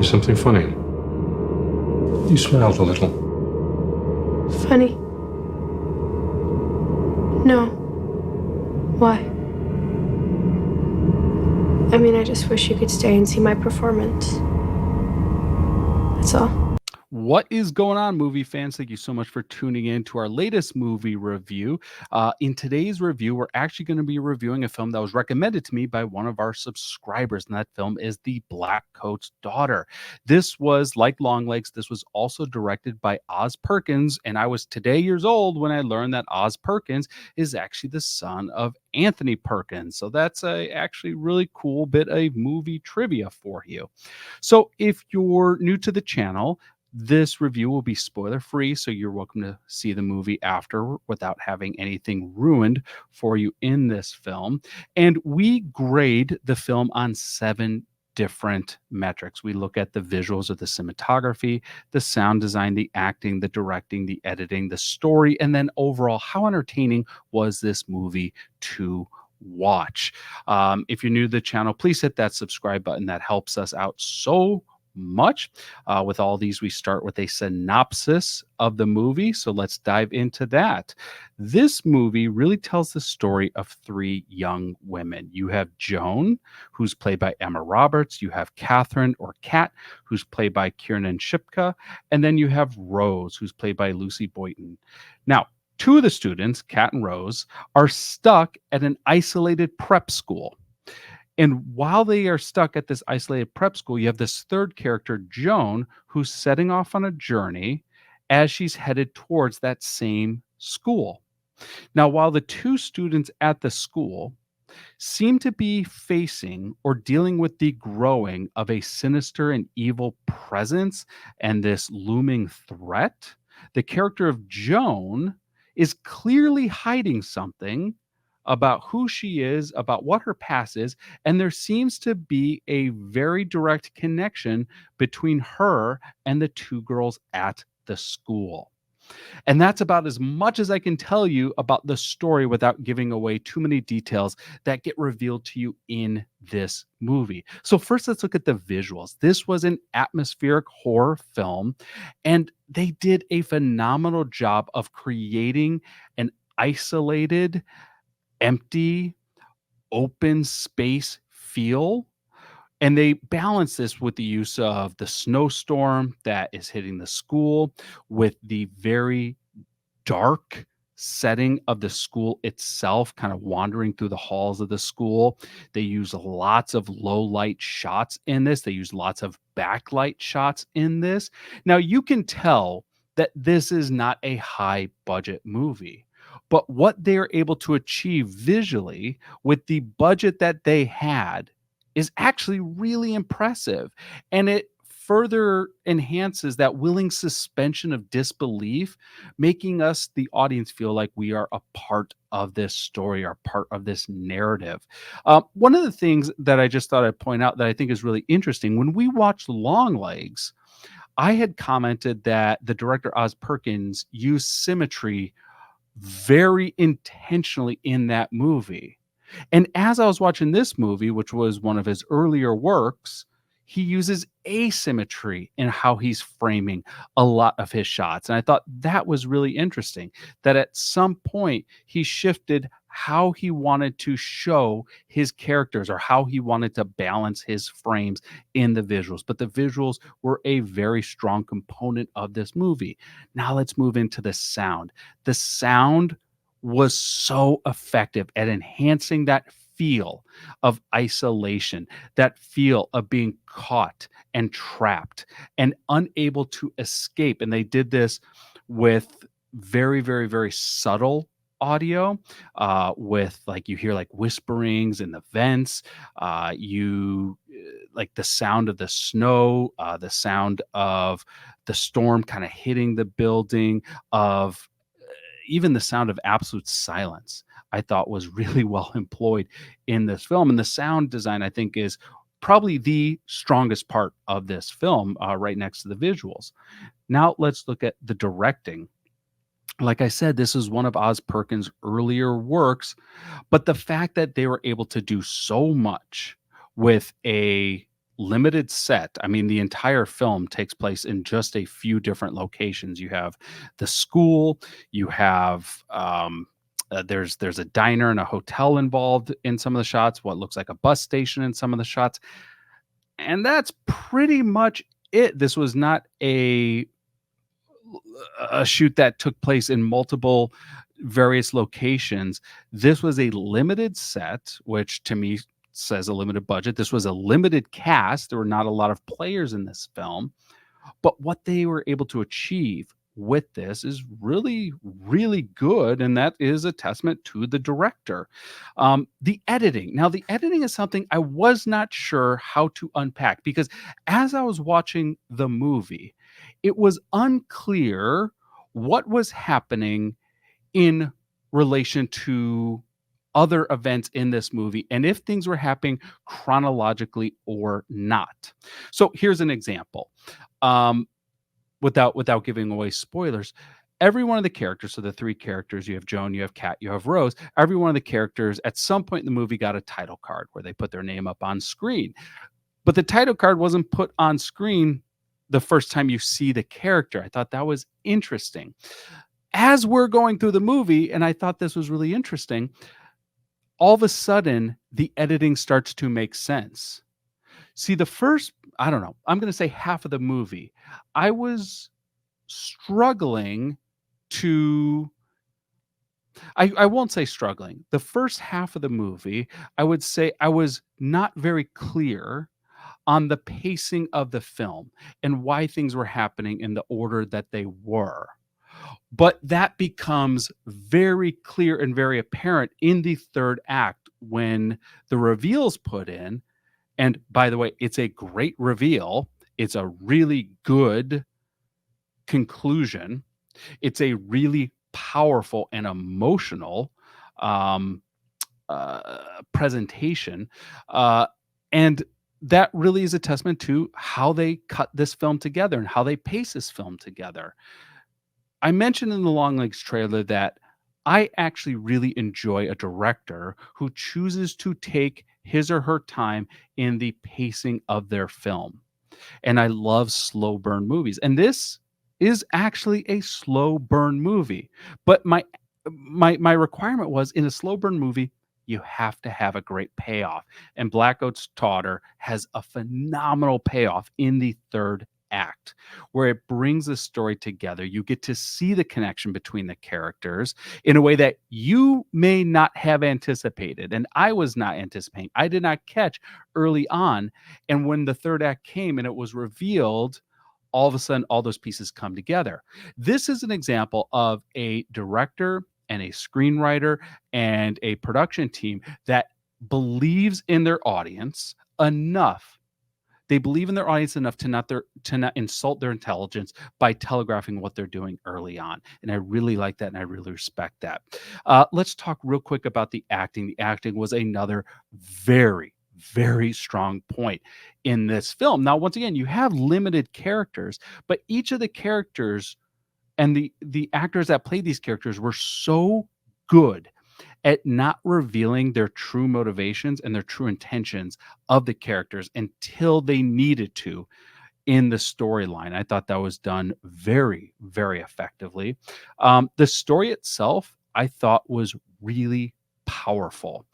Something funny. You smiled a little. Funny? No. Why? I mean, I just wish you could stay and see my performance. That's all. What is going on, movie fans? Thank you so much for tuning in to our latest movie review. In today's review, we're actually going to be reviewing a film that was recommended to me by one of our subscribers, and that film is The Blackcoat's Daughter. This was, like Longlegs, this was also directed by Oz Perkins, and I was today years old when I learned that Oz Perkins is actually the son of Anthony Perkins. So that's a actually really cool bit of movie trivia for you. So if you're new to the channel, this review will be spoiler free, so you're welcome to see the movie after without having anything ruined for you in this film. And we grade the film on 7 different metrics. We look at the visuals of the cinematography, the sound design, the acting, the directing, the editing, the story, and then overall, how entertaining was this movie to watch? If you're new to the channel, please hit that subscribe button. That helps us out so much. With all these, we start with a synopsis of the movie. So let's dive into that. This movie really tells the story of 3 young women. You have Joan, who's played by Emma Roberts. You have Catherine, or Kat, who's played by Kiernan Shipka. And then you have Rose, who's played by Lucy Boynton. Now, 2 of the students, Kat and Rose, are stuck at an isolated prep school. And while they are stuck at this isolated prep school, you have this third character, Joan, who's setting off on a journey as she's headed towards that same school. Now, while the 2 students at the school seem to be facing or dealing with the growing of a sinister and evil presence and this looming threat, the character of Joan is clearly hiding something about who she is, about what her past is, and there seems to be a very direct connection between her and the 2 girls at the school. And that's about as much as I can tell you about the story without giving away too many details that get revealed to you in this movie. So first, let's look at the visuals. This was an atmospheric horror film, and they did a phenomenal job of creating an isolated, empty, open space feel. And they balance this with the use of the snowstorm that is hitting the school, with the very dark setting of the school itself, kind of wandering through the halls of the school. They use lots of low light shots in this. They use lots of backlight shots in this. Now, you can tell that this is not a high budget movie, but what they're able to achieve visually with the budget that they had is actually really impressive. And it further enhances that willing suspension of disbelief, making us, the audience, feel like we are a part of this story, or part of this narrative. One of the things that I just thought I'd point out that I think is really interesting, when we watched Longlegs, I had commented that the director Oz Perkins used symmetry very intentionally in that movie. And as I was watching this movie, which was one of his earlier works, he uses asymmetry in how he's framing a lot of his shots. And I thought that was really interesting, that at some point he shifted how he wanted to show his characters, or how he wanted to balance his frames in the visuals. But the visuals were a very strong component of this movie. Now let's move into the sound. The sound was so effective at enhancing that feel of isolation, that feel of being caught and trapped and unable to escape. And they did this with very, very, very subtle audio, with, like, you hear like whisperings in the vents, you like the sound of the snow, the sound of the storm kind of hitting the building, of even the sound of absolute silence, I thought was really well employed in this film. And the sound design, I think, is probably the strongest part of this film, right next to the visuals. Now let's look at the directing. Like I said, this is one of Oz Perkins' earlier works, but the fact that they were able to do so much with a limited set. I mean, the entire film takes place in just a few different locations. You have the school, you have there's a diner and a hotel involved in some of the shots, what looks like a bus station in some of the shots, and that's pretty much it. This was not a shoot that took place in multiple various locations. This was a limited set, which to me says a limited budget. This was a limited cast. There were not a lot of players in this film, but what they were able to achieve with this is really, really good. And that is a testament to the director. The editing. Now, the editing is something I was not sure how to unpack because as I was watching the movie, it was unclear what was happening in relation to other events in this movie and if things were happening chronologically or not. So here's an example. Without giving away spoilers, every one of the characters, so the three characters, you have Joan, you have Kat, you have Rose, every one of the characters at some point in the movie got a title card where they put their name up on screen. But the title card wasn't put on screen the first time you see the character. I thought that was interesting. As we're going through the movie, and I thought this was really interesting, all of a sudden the editing starts to make sense. See, the first, I don't know, I'm going to say half of the movie, I was struggling to, I won't say struggling. The first half of the movie, I would say I was not very clear on the pacing of the film and why things were happening in the order that they were. But that becomes very clear and very apparent in the third act when the reveal's put in. And by the way, it's a great reveal. It's a really good conclusion. It's a really powerful and emotional um, presentation. And that really is a testament to how they cut this film together and how they pace this film together. I mentioned in the Long Legs trailer that I actually really enjoy a director who chooses to take his or her time in the pacing of their film. And I love slow burn movies. And this is actually a slow burn movie. But my requirement was in a slow burn movie, you have to have a great payoff. And Blackcoat's Daughter has a phenomenal payoff in the third act where it brings the story together. You get to see the connection between the characters in a way that you may not have anticipated. And I was not anticipating. I did not catch early on. And when the third act came and it was revealed, all of a sudden, all those pieces come together. This is an example of a director and a screenwriter and a production team that believes in their audience enough. They believe in their audience enough to not insult their intelligence by telegraphing what they're doing early on. And I really like that, and I really respect that. Let's talk real quick about the acting. The acting was another very, very strong point in this film. Now, once again, you have limited characters, but each of the characters and the actors that played these characters were so good at not revealing their true motivations and their true intentions of the characters until they needed to in the storyline. I thought that was done very, very effectively. The story itself, I thought, was really powerful.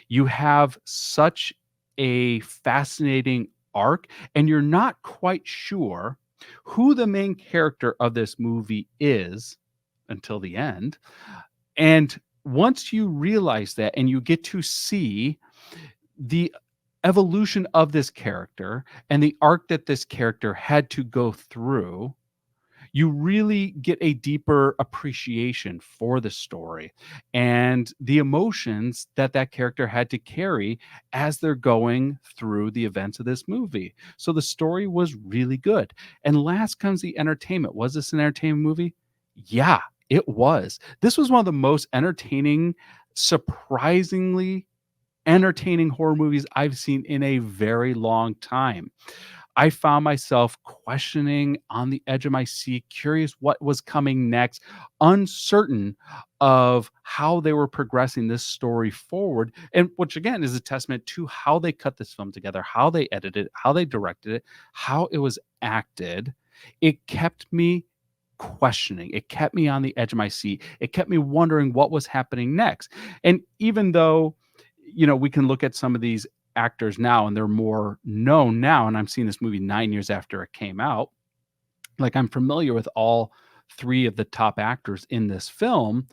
You have such a fascinating arc, and you're not quite sure who the main character of this movie is until the end. And once you realize that and you get to see the evolution of this character and the arc that this character had to go through, you really get a deeper appreciation for the story and the emotions that that character had to carry as they're going through the events of this movie. So the story was really good. And last comes the entertainment. Was this an entertainment movie? Yeah, it was. This was one of the most entertaining, surprisingly entertaining horror movies I've seen in a very long time. I found myself questioning, on the edge of my seat, curious what was coming next, uncertain of how they were progressing this story forward, and which again is a testament to how they cut this film together, how they edited it, how they directed it, how it was acted. It kept me questioning. It kept me on the edge of my seat. It kept me wondering what was happening next. And even though, we can look at some of these actors now and they're more known now, and I'm seeing this movie 9 years after it came out, like I'm familiar with all three of the top actors in this film.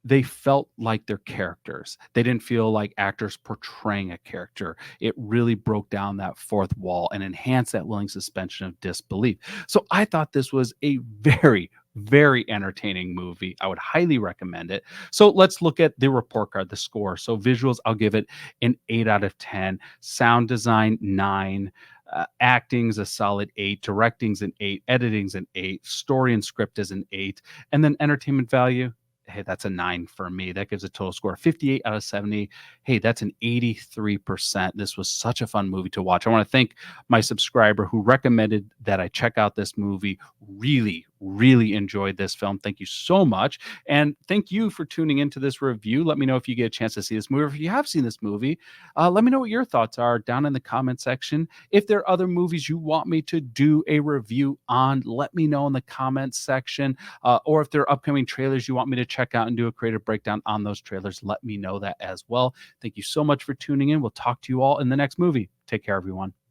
They felt like their characters. They didn't feel like actors portraying a character. It really broke down that fourth wall and enhanced that willing suspension of disbelief. So I thought this was a very, very entertaining movie. I would highly recommend it. So let's look at the report card, the score. So visuals, I'll give it an 8 out of 10. Sound design, 9. Acting's a solid 8. Directing's an 8. Editing's an 8. Story and script is an 8. And then entertainment value, hey, that's a 9 for me. That gives a total score of 58 out of 70. Hey, that's an 83%. This was such a fun movie to watch. I want to thank my subscriber who recommended that I check out this movie. Really, really enjoyed this film. Thank you so much. And thank you for tuning into this review. Let me know if you get a chance to see this movie. Or if you have seen this movie, let me know what your thoughts are down in the comment section. If there are other movies you want me to do a review on, let me know in the comments section. Or if there are upcoming trailers you want me to check out and do a creative breakdown on those trailers, let me know that as well. Thank you so much for tuning in. We'll talk to you all in the next movie. Take care, everyone.